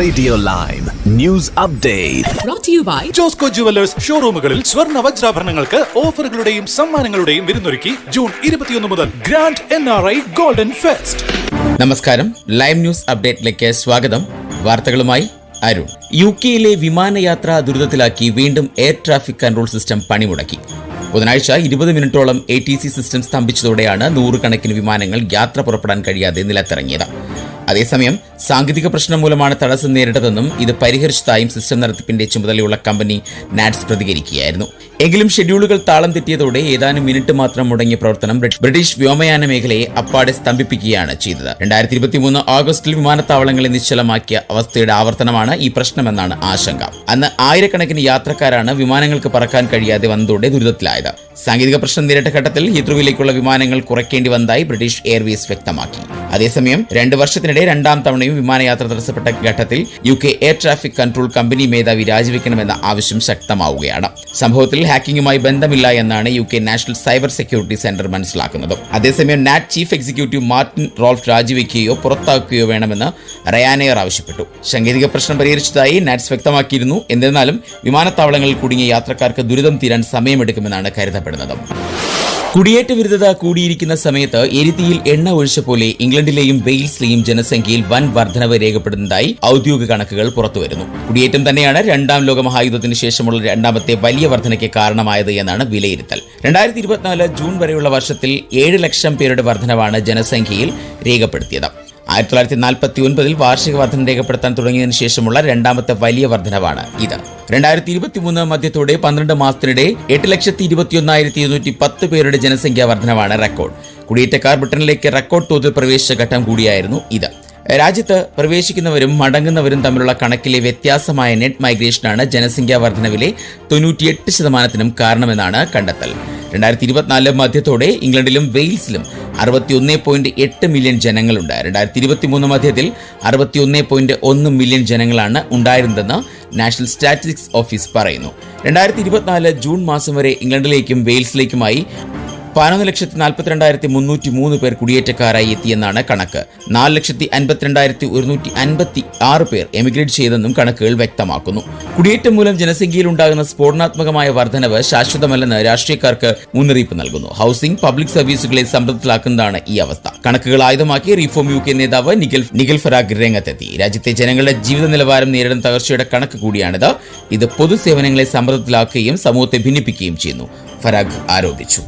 Radio Lime News Update. Brought to you by Josco jewellers ഷോറൂമുകളിൽ സ്വർണ്ണ വജ്രാഭരണങ്ങൾക്ക് ഓഫറുകളുടെയും സമ്മാനങ്ങളുടെയും വിരുന്നൊരുക്കി ജൂൺ 21 മുതൽ ഗ്രാൻഡ് NRI ഗോൾഡൻ ഫെസ്റ്റ്. നമസ്കാരം, ലൈവ് ന്യൂസ് അപ്ഡേറ്റിലേക്ക് സ്വാഗതം. വാർത്തകളുമായി അരുൺ. UK-യിലെ വിമാനയാത്ര ദുരിതത്തിലാക്കി വീണ്ടും എയർ ട്രാഫിക് കൺട്രോൾ സിസ്റ്റം പണിമുടക്കി. ബുധനാഴ്ച 20 മിനിറ്റോളം ATC സിസ്റ്റം സ്തംഭിച്ചതോടെയാണ് നൂറുകണക്കിന് വിമാനങ്ങൾ യാത്ര പുറപ്പെടാൻ കഴിയാതെ നിലത്തിറങ്ങിയത്. അതേസമയം സാങ്കേതിക പ്രശ്നം മൂലമാണ് തടസ്സം നേരിട്ടതെന്നും ഇത് പരിഹരിച്ചതായും സിസ്റ്റം നടത്തിപ്പിന്റെ ചുമതലയുള്ള കമ്പനി നാറ്റ്സ് പ്രതികരിക്കുകയായിരുന്നു. എങ്കിലും ഷെഡ്യൂളുകൾ താളം തെറ്റിയതോടെ ഏതാനും മിനിറ്റ് മാത്രം മുടങ്ങിയ പ്രവർത്തനം ബ്രിട്ടീഷ് വ്യോമയാന മേഖലയെ അപ്പാടെ സ്തംഭിപ്പിക്കുകയാണ് ചെയ്തത്. 2023 ഓഗസ്റ്റിൽ വിമാനത്താവളങ്ങളെ നിശ്ചലമാക്കിയ അവസ്ഥയുടെ ആവർത്തനമാണ് ഈ പ്രശ്നമെന്നാണ് ആശങ്ക. അന്ന് ആയിരക്കണക്കിന് യാത്രക്കാരാണ് വിമാനങ്ങൾക്ക് പറക്കാൻ കഴിയാതെ വന്നതോടെ ദുരിതത്തിലായത്. സാങ്കേതിക പ്രശ്നം നേരിട്ട ഘട്ടത്തിൽ ഹീത്രൂവിലേക്കുള്ള വിമാനങ്ങൾ കുറയ്ക്കേണ്ടി വന്നതായി ബ്രിട്ടീഷ് എയർവേസ് വ്യക്തമാക്കി. അതേസമയം 2 വർഷത്തിനിടെ രണ്ടാം തവണയും വിമാനയാത്ര തടസ്സപ്പെട്ട ഘട്ടത്തിൽ UK air traffic control company മേധാവി രാജിവെക്കണമെന്ന ആവശ്യം ശക്തമാവുകയാണ്. സംഭവത്തിൽ ഹാക്കിംഗുമായി ബന്ധമില്ല എന്നാണ് UK national cyber security centre മനസ്സിലാക്കുന്നത്. അതേസമയം നാറ്റ് ചീഫ് എക്സിക്യൂട്ടീവ് മാർട്ടിൻ റോൾഫ് രാജിവെക്കുകയോ പുറത്താക്കുകയോ വേണമെന്ന് റയാനെയർ ആവശ്യപ്പെട്ടു. സാങ്കേതിക പ്രശ്നം പരിഹരിച്ചതായി നാറ്റ്സ് വ്യക്തമാക്കിയിരുന്നു. എന്നിരുന്നാലും വിമാനത്താവളങ്ങളിൽ കുടുങ്ങിയ യാത്രക്കാർക്ക് ദുരിതം തീരാൻ സമയമെടുക്കുമെന്നാണ് കരുതപ്പെടുന്നത്. കുടിയേറ്റ വിരുദ്ധത കൂടിയിരിക്കുന്ന സമയത്ത് എരിതിയിൽ എണ്ണ ഒഴിച്ച പോലെ ഇംഗ്ലണ്ടിലെയും വെയിൽസിലെയും ജനസംഖ്യയിൽ വൻ വർധനവ് രേഖപ്പെടുന്നതായി ഔദ്യോഗിക കണക്കുകൾ പുറത്തുവരുന്നു. കുടിയേറ്റം തന്നെയാണ് രണ്ടാം ലോക മഹായുദ്ധത്തിന് ശേഷമുള്ള രണ്ടാമത്തെ വലിയ വർധനയ്ക്ക് കാരണമായത് എന്നാണ് വിലയിരുത്തൽ. 2024 ജൂൺ വരെയുള്ള വർഷത്തിൽ 7 ലക്ഷം പേരുടെ വർധനവാണ് ജനസംഖ്യയിൽ രേഖപ്പെടുത്തിയത്. 1949 വാർഷിക വർധന രേഖപ്പെടുത്താൻ തുടങ്ങിയതിനു ശേഷമുള്ള രണ്ടാമത്തെ വലിയ വർധനവാണ് ഇത്. 2023 മധ്യത്തോടെ 12 മാസത്തിനിടെ 8,21,210 പേരുടെ ജനസംഖ്യാ വർധനവാണ് റെക്കോർഡ്. കുടിയേറ്റക്കാർ ബ്രിട്ടനിലേക്ക് റെക്കോർഡ് തോതിൽ പ്രവേശിച്ച ഘട്ടം കൂടിയായിരുന്നു ഇത്. രാജ്യത്ത് പ്രവേശിക്കുന്നവരും മടങ്ങുന്നവരും തമ്മിലുള്ള കണക്കിലെ വ്യത്യാസമായ നെറ്റ് മൈഗ്രേഷനാണ് ജനസംഖ്യാ വർധനവിലെ 98% കാരണമെന്നാണ് കണ്ടെത്തൽ. 2024 മധ്യത്തോടെ ഇംഗ്ലണ്ടിലും വെയിൽസിലും 61.8 മില്യൺ ജനങ്ങളുണ്ട്. 2023 മധ്യത്തിൽ 61.1 മില്യൺ ജനങ്ങളാണ് ഉണ്ടായിരുന്നതെന്ന് നാഷണൽ സ്റ്റാറ്റിസ്റ്റിക്സ് ഓഫീസ് പറയുന്നു. 2024 ജൂൺ മാസം വരെ ഇംഗ്ലണ്ടിലേക്കും വെയിൽസിലേക്കുമായി 11,42,303 പേർ കുടിയേറ്റക്കാരായി എത്തിയെന്നാണ് കണക്ക്. 4,52,156 പേർ എമിഗ്രേറ്റ് ചെയ്തെന്നും കണക്കുകൾ വ്യക്തമാക്കുന്നു. കുടിയേറ്റം മൂലം ജനസംഖ്യയിൽ ഉണ്ടാകുന്ന സ്ഫോടനാത്മകമായ വർധനവ് ശാശ്വതമല്ലെന്ന് രാഷ്ട്രീയക്കാർക്ക് മുന്നറിയിപ്പ് നൽകുന്നു. ഹൌസിംഗ്, പബ്ലിക് സർവീസുകളെ സമ്മർദ്ദത്തിലാക്കുന്നതാണ് ഈ അവസ്ഥ. കണക്കുകൾ ആയുധമാക്കി റിഫോം UK നേതാവ് നിഗൽ ഫറാഗ് രംഗത്തെത്തി. രാജ്യത്തെ ജനങ്ങളുടെ ജീവിത നിലവാരം നേരിടുന്ന തകർച്ചയുടെ കണക്ക് കൂടിയാണിത്. ഇത് പൊതുസേവനങ്ങളെ സമ്മർദ്ദത്തിലാക്കുകയും സമൂഹത്തെ ഭിന്നിപ്പിക്കുകയും ചെയ്യുന്നു, ഫറാഗ് ആരോപിച്ചു.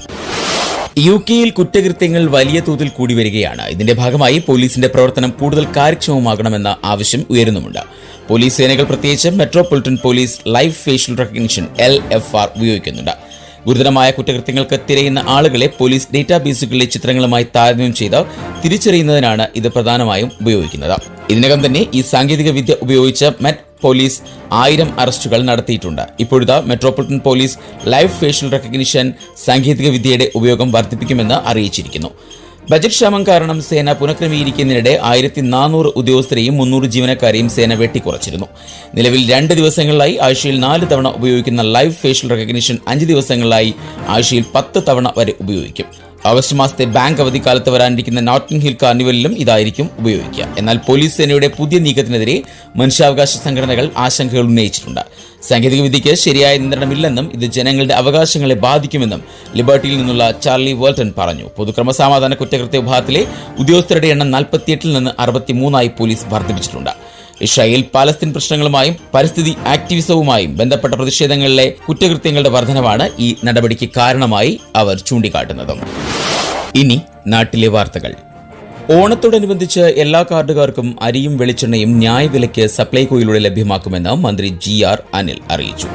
UK-യിൽ കുറ്റകൃത്യങ്ങൾ വലിയ തോതിൽ കൂടി വരികയാണ്. ഇതിന്റെ ഭാഗമായി പോലീസിന്റെ പ്രവർത്തനം കൂടുതൽ കാര്യക്ഷമമാകണമെന്ന ആവശ്യം ഉയരുന്നുമുണ്ട്. പോലീസ് സേനകൾ, പ്രത്യേകിച്ച് metropolitan police, live facial recognition LFR ഉപയോഗിക്കുന്നുണ്ട്. ഗുരുതരമായ കുറ്റകൃത്യങ്ങൾക്ക് തിരയുന്ന ആളുകളെ പോലീസ് ഡേറ്റാബേസുകളിലെ ചിത്രങ്ങളുമായി താരതമ്യം ചെയ്ത് തിരിച്ചറിയുന്നതിനാണ് ഇത് പ്രധാനമായും ഉപയോഗിക്കുന്നത്. ഇതിനകം തന്നെ ഈ സാങ്കേതിക വിദ്യ ഉപയോഗിച്ച് മെറ്റ് പോലീസ് 1000 അറസ്റ്റുകൾ നടത്തിയിട്ടുണ്ട്. ഇപ്പോഴത്തെ metropolitan police live facial recognition സാങ്കേതിക വിദ്യയുടെ ഉപയോഗം വർദ്ധിപ്പിക്കുമെന്ന് അറിയിച്ചിരിക്കുന്നു. ബജറ്റ് ക്ഷാമം കാരണം സേന പുനഃക്രമീകരിക്കുന്നതിനിടെ 1400 ഉദ്യോഗസ്ഥരെയും 300 ജീവനക്കാരെയും സേന വെട്ടിക്കുറച്ചിരുന്നു. നിലവിൽ 2 ദിവസങ്ങളിലായി ആഴ്ചയിൽ 4 തവണ ഉപയോഗിക്കുന്ന ലൈവ് ഫേഷ്യൽ റെക്കഗ്നിഷൻ 5 ദിവസങ്ങളിലായി ആഴ്ചയിൽ 10 തവണ വരെ ഉപയോഗിക്കും. ഓഗസ്റ്റ് മാസത്തെ ബാങ്ക് അവധിക്കാലത്ത് വരാനിരിക്കുന്ന നോട്ടിംഗ് ഹിൽ കാർണിവലിലും ഇതായിരിക്കും ഉപയോഗിക്കുക. എന്നാൽ പോലീസ് സേനയുടെ പുതിയ നീക്കത്തിനെതിരെ മനുഷ്യാവകാശ സംഘടനകൾ ആശങ്കകൾ ഉന്നയിച്ചിട്ടുണ്ട്. സാങ്കേതിക വിദ്യയ്ക്ക് ശരിയായ നിയന്ത്രണമില്ലെന്നും ഇത് ജനങ്ങളുടെ അവകാശങ്ങളെ ബാധിക്കുമെന്നും ലിബർട്ടിയിൽ നിന്നുള്ള ചാർലി വേൾട്ടൺ പറഞ്ഞു. പൊതുക്രമസമാധാന കുറ്റകൃത്യ വിഭാഗത്തിലെ ഉദ്യോഗസ്ഥരുടെ എണ്ണം 48-ൽ നിന്ന് 63 പോലീസ് വർദ്ധിപ്പിച്ചിട്ടുണ്ട്. ഇസ്രായേൽ പാലസ്തീൻ പ്രശ്നങ്ങളുമായും പരിസ്ഥിതി ആക്ടിവിസവുമായും ബന്ധപ്പെട്ട പ്രതിഷേധങ്ങളിലെ കുറ്റകൃത്യങ്ങളുടെ വർധനവാണ് ഈ നടപടിക്ക് കാരണമായി അവർ ചൂണ്ടിക്കാട്ടുന്നത്. ഇനി നാട്ടിലെ വാർത്തകൾ. ഓണത്തോടനുബന്ധിച്ച് എല്ലാ കാർഡുകാർക്കും അരിയും വെളിച്ചെണ്ണയും ന്യായവിലയ്ക്ക് സപ്ലൈകോയിലൂടെ ലഭ്യമാക്കുമെന്ന് മന്ത്രി GR അനിൽ അറിയിച്ചു.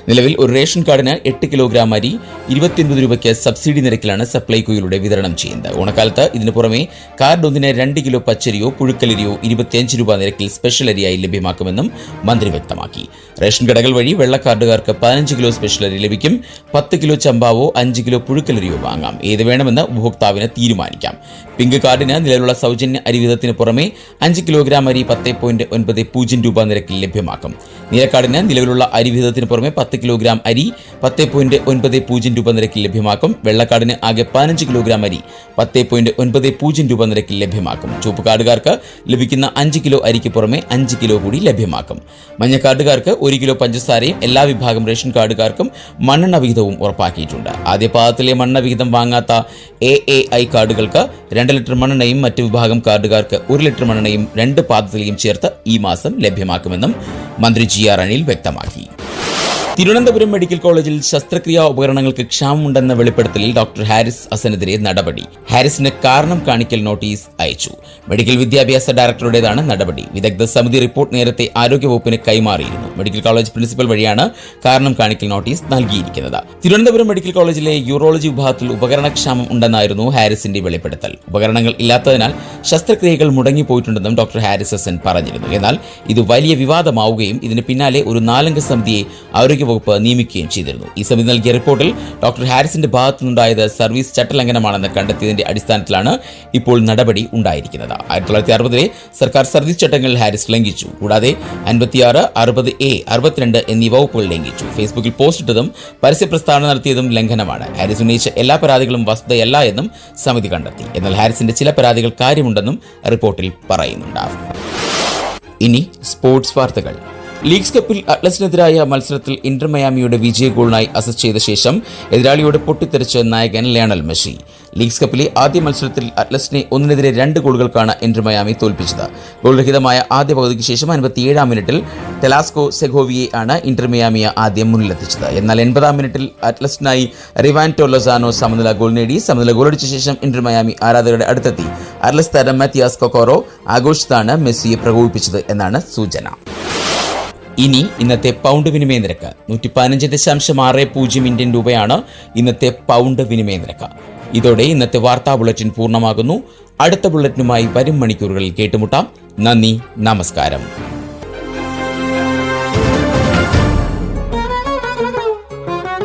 നിലവിൽ ഒരു റേഷൻ കാർഡിന് 8 കിലോഗ്രാം അരി 29 രൂപയ്ക്ക് സബ്സിഡി നിരക്കിലാണ് സപ്ലൈകോയിലൂടെ വിതരണം ചെയ്യുന്നത്. ഓണക്കാലത്ത് ഇതിനു പുറമെ കാർഡ് ഒന്നിന് 2 കിലോ പച്ചരിയോ പുഴുക്കലരിയോ 25 രൂപ നിരക്കിൽ സ്പെഷ്യൽ അരിയായി ലഭ്യമാക്കുമെന്നും മന്ത്രി വ്യക്തമാക്കി. റേഷൻ കടകൾ വഴി വെള്ള കാർഡുകാർക്ക് 15 കിലോ സ്പെഷ്യൽ അരി ലഭിക്കും. 10 കിലോ ചമ്പാവോ 5 കിലോ പുഴുക്കലരിയോ വാങ്ങാം. ഏത് വേണമെന്ന് ഉപഭോക്താവിന് തീരുമാനിക്കാം. പിങ്ക് കാർഡിന് നിലവിലുള്ള സൗജന്യ അരി വിതത്തിന് പുറമെ 5 കിലോഗ്രാം അരി 10.90 രൂപ നിരക്കിൽ ലഭ്യമാക്കും. നീലക്കാടിന് നിലവിലുള്ള അരി വിഹിതത്തിന് പുറമെ 10 കിലോഗ്രാം അരി 10.90 രൂപ നിരക്കിൽ ലഭ്യമാക്കും. വെള്ളക്കാടിന് ആകെ 15 കിലോഗ്രാം അരി 10.90 രൂപ നിരക്കിൽ ലഭ്യമാക്കും. ചുവപ്പ് കാർഡുകാർക്ക് ലഭിക്കുന്ന 5 കിലോ അരിക്ക് പുറമെ 5 കിലോ കൂടി ലഭ്യമാക്കും. മഞ്ഞ കാർഡുകാർക്ക് 1 കിലോ പഞ്ചസാരയും എല്ലാ വിഭാഗം റേഷൻ കാർഡുകാർക്കും മണ്ണെണ്ണ വിഹിതവും ഉറപ്പാക്കിയിട്ടുണ്ട്. ആദ്യ പാദത്തിലെ മണ്ണെണ്ണ വിഹിതം വാങ്ങാത്ത AAI കാർഡുകൾക്ക് 2 ലിറ്റർ മണ്ണെണ്ണയും മറ്റ് വിഭാഗം കാർഡുകാർക്ക് 1 ലിറ്റർ മണ്ണെണ്ണയും 2 പാദത്തിലെയും ചേർത്ത് ഈ മാസം ലഭ്യമാക്കുമെന്നും മന്ത്രി GR അനിൽ വ്യക്തമാക്കി. തിരുവനന്തപുരം മെഡിക്കൽ കോളേജിൽ ശസ്ത്രക്രിയാ ഉപകരണങ്ങൾക്ക് ക്ഷാമമുണ്ടെന്ന വെളിപ്പെടുത്തലിൽ ഡോക്ടർ ഹാരിസ് ഹസനെതിരെ നടപടി. ഹാരിസിന് കാരണം കാണിക്കൽ നോട്ടീസ് അയച്ചു. മെഡിക്കൽ വിദ്യാഭ്യാസ ഡയറക്ടറുടേതാണ് നടപടി. വിദഗ്ധ സമിതി റിപ്പോർട്ട് നേരത്തെ ആരോഗ്യവകുപ്പിന് കൈമാറിയിരുന്നു. മെഡിക്കൽ കോളേജ് പ്രിൻസിപ്പൽ വഴിയാണ് കാരണം കാണിക്കൽ നോട്ടീസ് നൽകിയിരിക്കുന്നത്. തിരുവനന്തപുരം മെഡിക്കൽ കോളേജിലെ യൂറോളജി വിഭാഗത്തിൽ ഉപകരണക്ഷാമം ഉണ്ടെന്നായിരുന്നു ഹാരിസിന്റെ വെളിപ്പെടുത്തൽ. ഉപകരണങ്ങൾ ഇല്ലാത്തതിനാൽ ശസ്ത്രക്രിയകൾ മുടങ്ങിപ്പോയിട്ടുണ്ടെന്നും ഡോക്ടർ ഹാരിസ് ഹസൻ പറഞ്ഞിരുന്നു. എന്നാൽ ഇത് വലിയ വിവാദമാവുകയും ഇതിന് പിന്നാലെ ഒരു 4 അംഗ സമിതിയെ ആരോഗ്യവകുപ്പ് നിയമിക്കുകയും ചെയ്തിരുന്നു. ഈ സമിതി നൽകിയ റിപ്പോർട്ടിൽ ഡോക്ടർ ഹാരിസിന്റെ ഭാഗത്തുനിന്നുണ്ടായത് സർവീസ് ചട്ടലംഘനമാണെന്ന് കണ്ടെത്തിയതിന്റെ അടിസ്ഥാനത്തിലാണ് ഇപ്പോൾ നടപടി ഉണ്ടായിരിക്കുന്നത്. 1960 സർക്കാർ സർവീസ് ചട്ടങ്ങൾ ഹാരിസ് ലംഘിച്ചു. കൂടാതെ 56, 60A, 62 എന്നീ വകുപ്പുകൾ ലംഘിച്ചു. ഫേസ്ബുക്കിൽ പോസ്റ്റ് ഇട്ടതും പരസ്യ പ്രസ്താവന നടത്തിയതും ലംഘനമാണ്. ഹാരിസ് ഉന്നയിച്ച എല്ലാ പരാതികളും വസ്തുതയല്ല എന്നും സമിതി കണ്ടെത്തി. എന്നാൽ ഹാരിസിന്റെ ചില പരാതികൾ കാര്യമുണ്ടെന്നും റിപ്പോർട്ടിൽ പറയുന്നുണ്ട്. ഇനി സ്പോർട്സ് വാർത്തകൾ. ലീഗ്സ് കപ്പിൽ അറ്റ്ലസിനെതിരായ മത്സരത്തിൽ ഇന്റർ മയാമിയുടെ വിജയ ഗോളിനായി അസിസ്റ്റ് ചെയ്ത ശേഷം എതിരാളിയോട് പൊട്ടിത്തെറിച്ച് നായകൻ ലയണൽ മെസ്സി. ലീഗ്സ് കപ്പിലെ ആദ്യ മത്സരത്തിൽ അറ്റ്ലസിനെ 1-2 ഗോളുകൾക്കാണ് ഇന്റർ മയാമി തോൽപ്പിച്ചത്. ഗോൾരഹിതമായ ആദ്യ പകുതിക്ക് ശേഷം 57-ാം മിനിറ്റിൽ ടെലാസ്കോ സെഗോവിയെ ആണ് ഇന്റർ മയാമിയെ ആദ്യം മുന്നിലെത്തിച്ചത്. എന്നാൽ 80-ാം മിനിറ്റിൽ അറ്റ്ലസിനായി റിവാൻറ്റോ ലൊസാനോ സമനില ഗോൾ നേടി. സമനില ഗോളടിച്ച ശേഷം ഇന്റർ മയാമി ആരാധകരുടെ അടുത്തെത്തി. അറ്റ്ലസ് താരം മാത്തിയാസ് കൊക്കോറോ ആഘോഷത്താണ് മെസ്സിയെ പ്രകോപിപ്പിച്ചത് എന്നാണ് സൂചന. ഇനി ഇന്നത്തെ പൗണ്ട് വിനിമയ നിരക്ക് 115.60 ഇന്ത്യൻ രൂപയാണ് ഇന്നത്തെ പൗണ്ട് വിനിമയ നിരക്ക്. ഇതോടെ ഇന്നത്തെ വാർത്താ ബുള്ളറ്റിൻ പൂർണ്ണമാകുന്നു. അടുത്ത ബുള്ളറ്റിനുമായി വരും മണിക്കൂറുകളിൽ കേട്ടുമുട്ടാം. നന്ദി, നമസ്കാരം.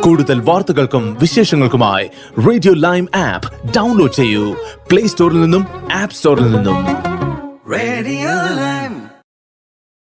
കൂടുതൽ വാർത്തകൾക്കും വിശേഷങ്ങൾക്കുമായി റേഡിയോ ലൈം ആപ്പ് ഡൗൺലോഡ് ചെയ്യൂ. പ്ലേ സ്റ്റോറിൽ നിന്നും ആപ്പ് സ്റ്റോറിൽ നിന്നും. Radio Lime.